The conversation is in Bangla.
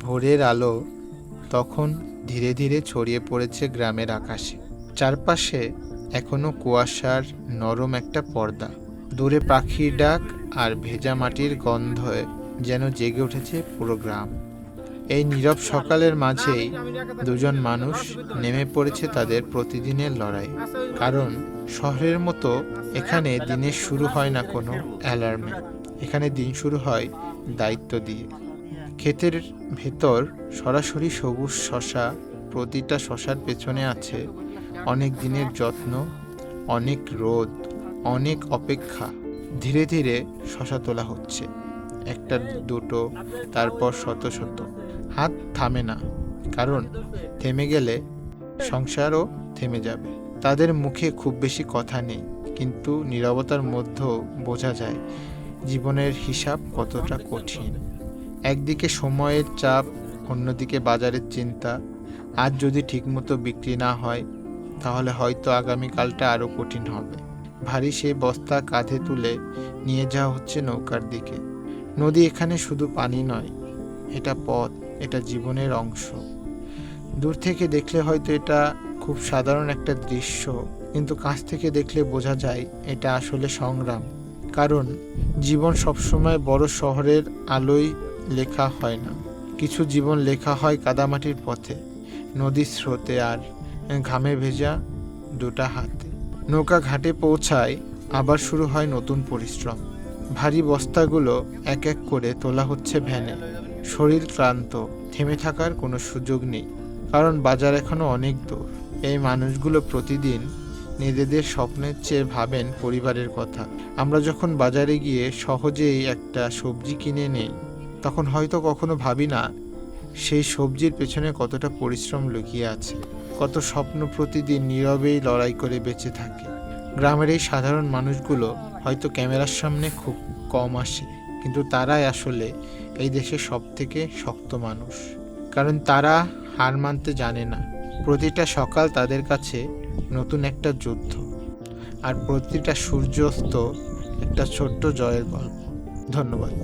ভোরের আলো তখন ধীরে ধীরে ছড়িয়ে পড়েছে গ্রামের আকাশে। চারপাশে এখনো কুয়াশার নরম একটা পর্দা। দূরে পাখির ডাক আর ভেজা মাটির গন্ধে যেন জেগে উঠেছে পুরো গ্রাম। এই নীরব সকালের মাঝেই দুজন মানুষ নেমে পড়েছে তাদের প্রতিদিনের লড়াই। কারণ শহরের মতো এখানে দিনের শুরু হয় না কোনো অ্যালার্মে। এখানে দিন শুরু হয় দায়িত্ব দিয়ে। ক্ষেতের ভেতর সরাসরি সবুজ শশা, প্রতিটা শশার পেছনে আছে অনেক দিনের যত্ন, অনেক রোদ, অনেক অপেক্ষা। ধীরে ধীরে শশা তোলা হচ্ছে, একটা দুটো, তারপর শত শত। হাত থামে না, কারণ থেমে গেলে সংসারও থেমে যাবে। তাদের মুখে খুব বেশি কথা নেই, কিন্তু নীরবতার মধ্যেও বোঝা যায় জীবনের হিসাব কতটা কঠিন। একদিকে সময়ের চাপ, অন্যদিকে বাজারের চিন্তা। আজ যদি ঠিকমতো বিক্রি না হয়, তাহলে হয়তো আগামীকালটা আরও কঠিন হবে। ভারী সেই বস্তা কাঁধে তুলে নিয়ে যাওয়া হচ্ছে নৌকার দিকে। নদী এখানে শুধু পানি নয়, এটা পথ, এটা জীবনের অংশ। দূর থেকে দেখলে হয়তো এটা খুব সাধারণ একটা দৃশ্য, কিন্তু কাছ থেকে দেখলে বোঝা যায় এটা আসলে সংগ্রাম। কারণ জীবন সবসময় বড় শহরের আলোয় লেখা হয় না। কিছু জীবন লেখা হয় কাদামাটির পথে, নদীর স্রোতে আর ঘামে ভেজা দুটা হাতে। নৌকা ঘাটে পৌঁছায়, আবার শুরু হয় নতুন পরিশ্রম। ভারী বস্তাগুলো এক এক করে তোলা হচ্ছে ভ্যানে। শরীর ক্লান্ত, থেমে থাকার কোনো সুযোগ নেই, কারণ বাজার এখনো অনেক দূর। এই মানুষগুলো প্রতিদিন নিজেদের স্বপ্নের চেয়ে ভাবেন পরিবারের কথা। আমরা যখন বাজারে গিয়ে সহজেই একটা সবজি কিনে নেই, তখন হয়তো কখনো ভাবি না সেই সবজির পেছনে কতটা পরিশ্রম লুকিয়ে আছে, কত স্বপ্ন প্রতিদিন নীরবেই লড়াই করে বেঁচে থাকে। গ্রামের এই সাধারণ মানুষগুলো হয়তো ক্যামেরার সামনে খুব কম আসে, কিন্তু তারাই আসলে এই দেশের সবথেকে শক্ত মানুষ। কারণ তারা হার মানতে জানে না। প্রতিটা সকাল তাদের কাছে নতুন একটা যুদ্ধ, আর প্রতিটা সূর্যাস্ত একটা ছোট্ট জয়ের গল্প। ধন্যবাদ।